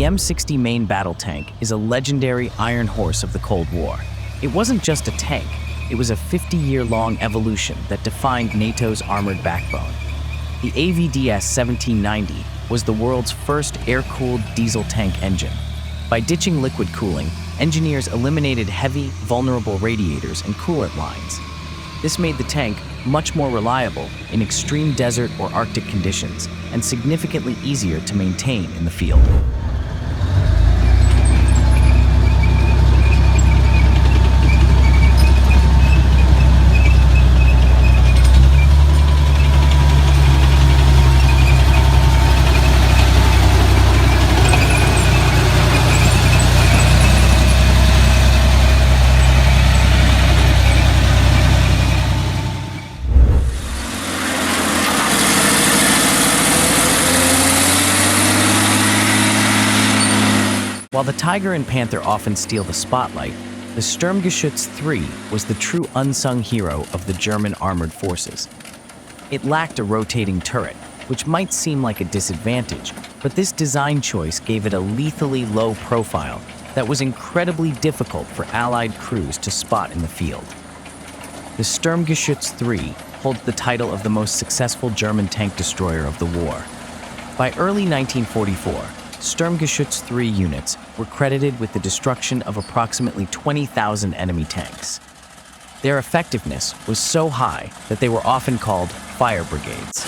M60 main battle tank is a legendary iron horse of the Cold War. It wasn't just a tank, it was a 50-year-long evolution that defined NATO's armored backbone. The AVDS 1790 was the world's first air-cooled diesel tank engine. By ditching liquid cooling, engineers eliminated heavy, vulnerable radiators and coolant lines. This made the tank much more reliable in extreme desert or Arctic conditions and significantly easier to maintain in the field. While the Tiger and Panther often steal the spotlight, the STURMGESCHÜTZ III was the true unsung hero of the German armored forces. It lacked a rotating turret, which might seem like a disadvantage, but this design choice gave it a lethally low profile that was incredibly difficult for Allied crews to spot in the field. The STURMGESCHÜTZ III holds the title of the most successful German tank destroyer of the war. By early 1944, STURMGESCHÜTZ III units were credited with the destruction of approximately 20,000 enemy tanks. Their effectiveness was so high that they were often called fire brigades.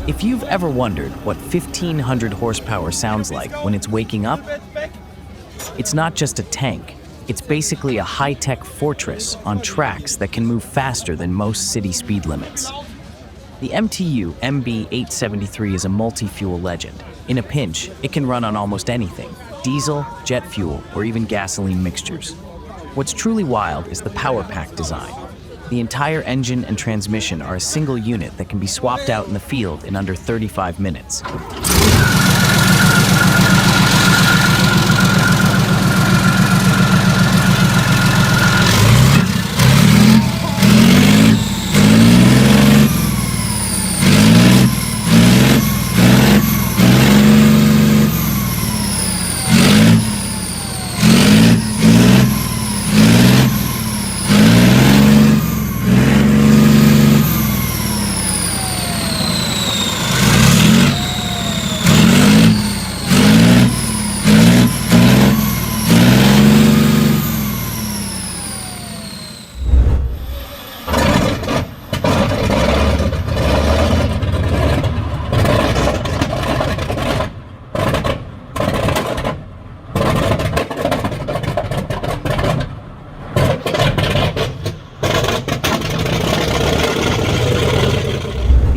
If you've ever wondered what 1,500 horsepower sounds like when it's waking up, it's not just a tank. It's basically a high-tech fortress on tracks that can move faster than most city speed limits. The MTU MB-873 is a multi-fuel legend. In a pinch, it can run on almost anything: diesel, jet fuel, or even gasoline mixtures. What's truly wild is the power pack design. The entire engine and transmission are a single unit that can be swapped out in the field in under 35 minutes.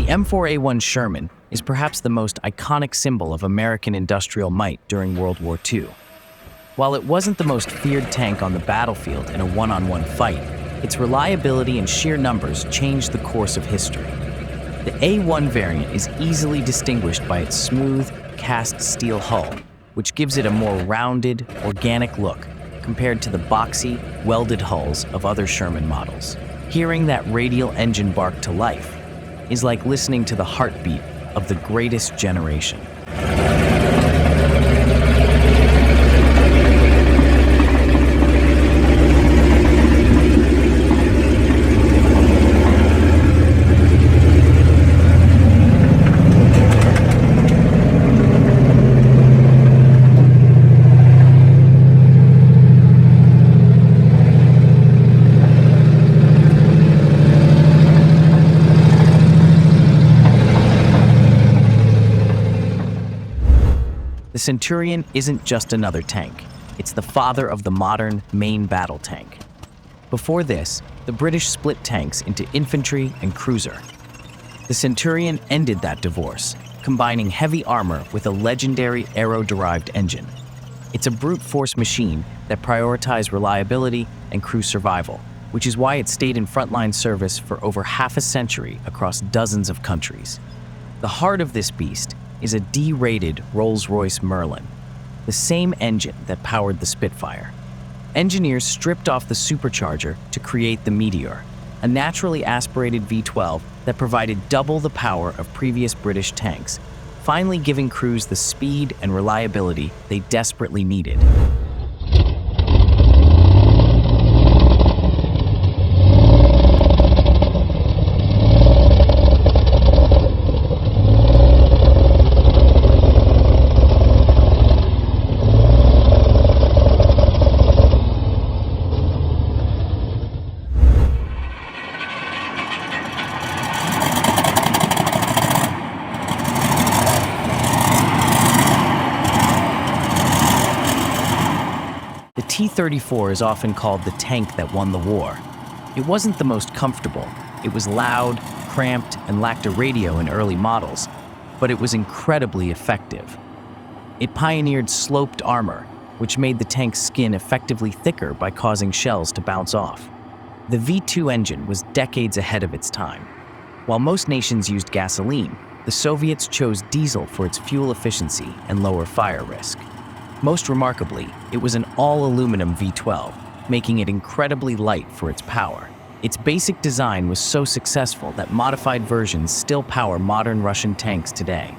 M4A1 Sherman is perhaps the most iconic symbol of American industrial might during World War II. While it wasn't the most feared tank on the battlefield in a one-on-one fight, its reliability and sheer numbers changed the course of history. The A1 variant is easily distinguished by its smooth, cast steel hull, which gives it a more rounded, organic look compared to the boxy, welded hulls of other Sherman models. Hearing that radial engine bark to life is like listening to the heartbeat of the greatest generation. The Centurion isn't just another tank. It's the father of the modern main battle tank. Before this, the British split tanks into infantry and cruiser. The Centurion ended that divorce, combining heavy armor with a legendary aero-derived engine. It's a brute force machine that prioritized reliability and crew survival, which is why it stayed in frontline service for over half a century across dozens of countries. The heart of this beast is a D-rated Rolls-Royce Merlin, the same engine that powered the Spitfire. Engineers stripped off the supercharger to create the Meteor, a naturally aspirated V12 that provided double the power of previous British tanks, finally giving crews the speed and reliability they desperately needed. The T-34 is often called the tank that won the war. It wasn't the most comfortable. It was loud, cramped, and lacked a radio in early models, but it was incredibly effective. It pioneered sloped armor, which made the tank's skin effectively thicker by causing shells to bounce off. The V2 engine was decades ahead of its time. While most nations used gasoline, the Soviets chose diesel for its fuel efficiency and lower fire risk. Most remarkably, it was an all-aluminum V12, making it incredibly light for its power. Its basic design was so successful that modified versions still power modern Russian tanks today.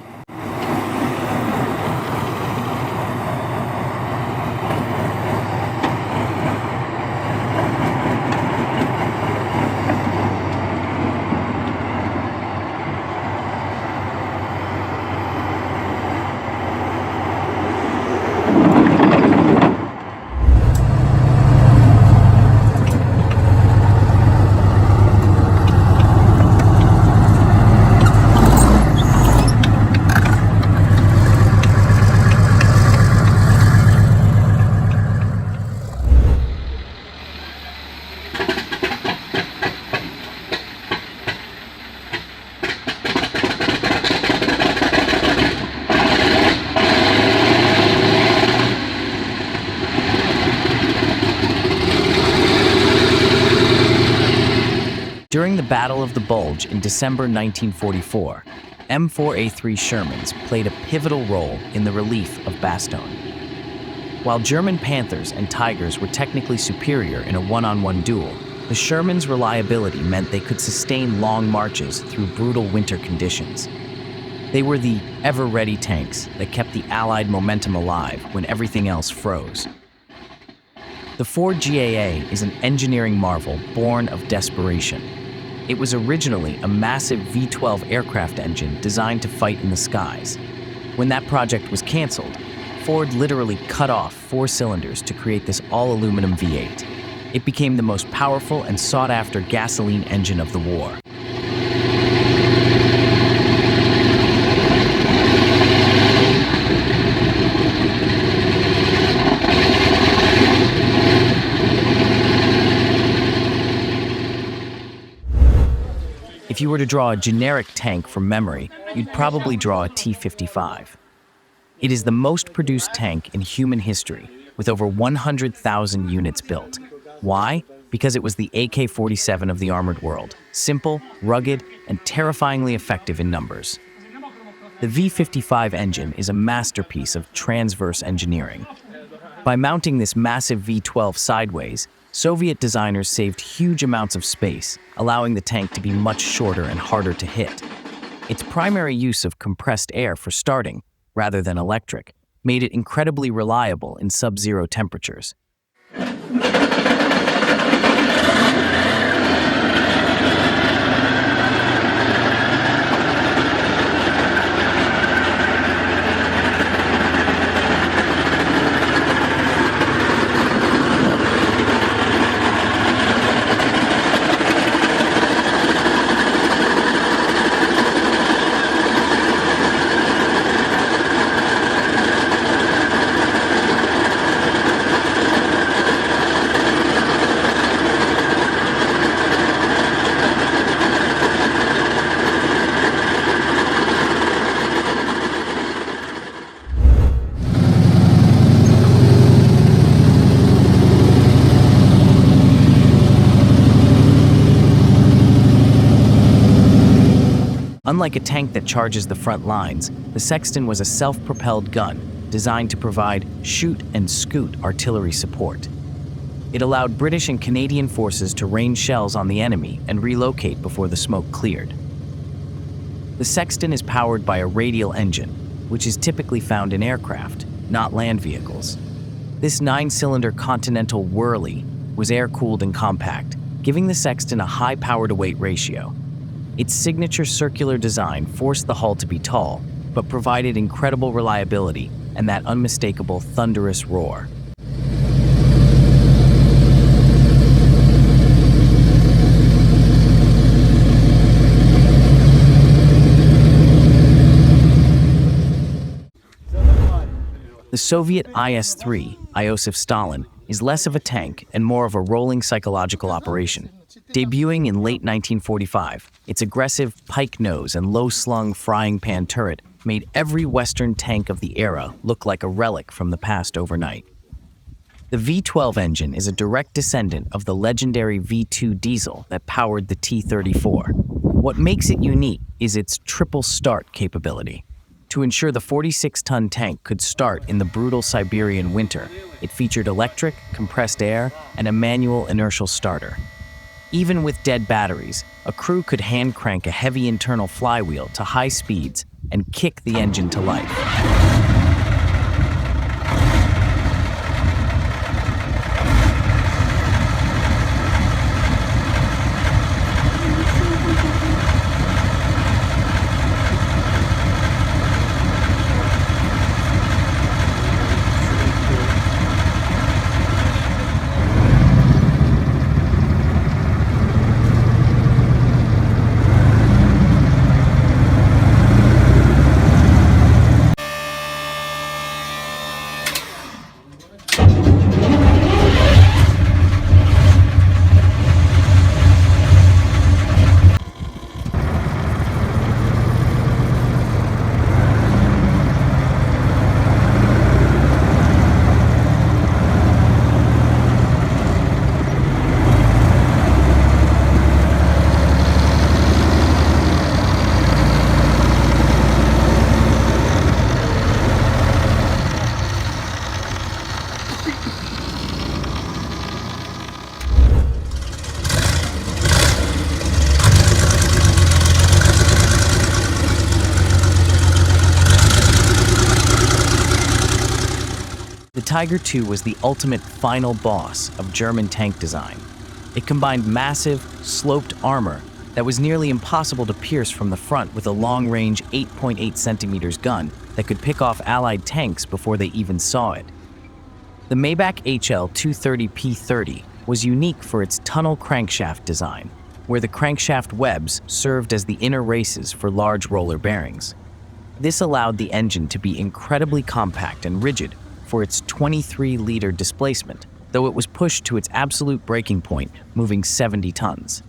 During the Battle of the Bulge in December 1944, M4A3 Shermans played a pivotal role in the relief of Bastogne. While German Panthers and Tigers were technically superior in a one-on-one duel, the Shermans' reliability meant they could sustain long marches through brutal winter conditions. They were the ever-ready tanks that kept the Allied momentum alive when everything else froze. The Ford GAA is an engineering marvel born of desperation. It was originally a massive V12 aircraft engine designed to fight in the skies. When that project was canceled, Ford literally cut off 4 cylinders to create this all-aluminum V8. It became the most powerful and sought-after gasoline engine of the war. If you were to draw a generic tank from memory, you'd probably draw a T-55. It is the most produced tank in human history, with over 100,000 units built. Why? Because it was the AK-47 of the armored world, simple, rugged, and terrifyingly effective in numbers. The V-55 engine is a masterpiece of transverse engineering. By mounting this massive V-12 sideways, Soviet designers saved huge amounts of space, allowing the tank to be much shorter and harder to hit. Its primary use of compressed air for starting, rather than electric, made it incredibly reliable in sub-zero temperatures. Unlike a tank that charges the front lines, the Sexton was a self-propelled gun designed to provide shoot and scoot artillery support. It allowed British and Canadian forces to rain shells on the enemy and relocate before the smoke cleared. The Sexton is powered by a radial engine, which is typically found in aircraft, not land vehicles. This 9-cylinder Continental Whirly was air-cooled and compact, giving the Sexton a high power-to-weight ratio. Its signature circular design forced the hull to be tall, but provided incredible reliability and that unmistakable thunderous roar. The Soviet IS-3, Iosif Stalin, is less of a tank and more of a rolling psychological operation. Debuting in late 1945, its aggressive pike nose and low-slung frying pan turret made every Western tank of the era look like a relic from the past overnight. The V12 engine is a direct descendant of the legendary V2 diesel that powered the T-34. What makes it unique is its triple start capability. To ensure the 46-ton tank could start in the brutal Siberian winter, it featured electric, compressed air, and a manual inertial starter. Even with dead batteries, a crew could hand crank a heavy internal flywheel to high speeds and kick the engine to life. The Tiger II was the ultimate final boss of German tank design. It combined massive, sloped armor that was nearly impossible to pierce from the front with a long-range 8.8 centimeters gun that could pick off Allied tanks before they even saw it. The Maybach HL-230P30 was unique for its tunnel crankshaft design, where the crankshaft webs served as the inner races for large roller bearings. This allowed the engine to be incredibly compact and rigid for its 23-liter displacement, though it was pushed to its absolute breaking point, moving 70 tons.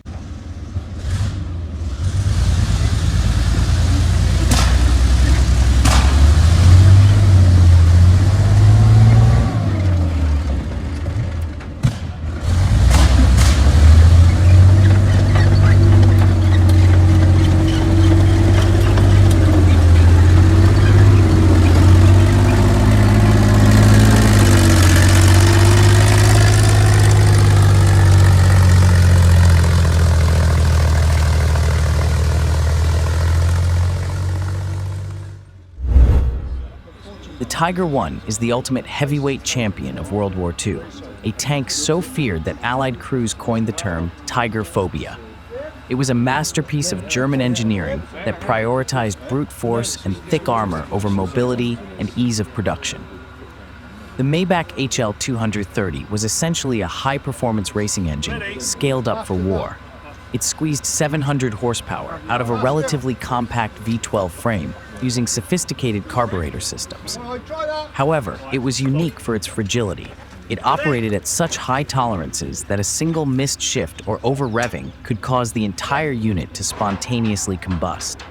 The Tiger I is the ultimate heavyweight champion of World War II, a tank so feared that Allied crews coined the term Tiger phobia. It was a masterpiece of German engineering that prioritized brute force and thick armor over mobility and ease of production. The Maybach HL-230 was essentially a high-performance racing engine scaled up for war. It squeezed 700 horsepower out of a relatively compact V12 frame using sophisticated carburetor systems. However, it was unique for its fragility. It operated at such high tolerances that a single missed shift or over-revving could cause the entire unit to spontaneously combust.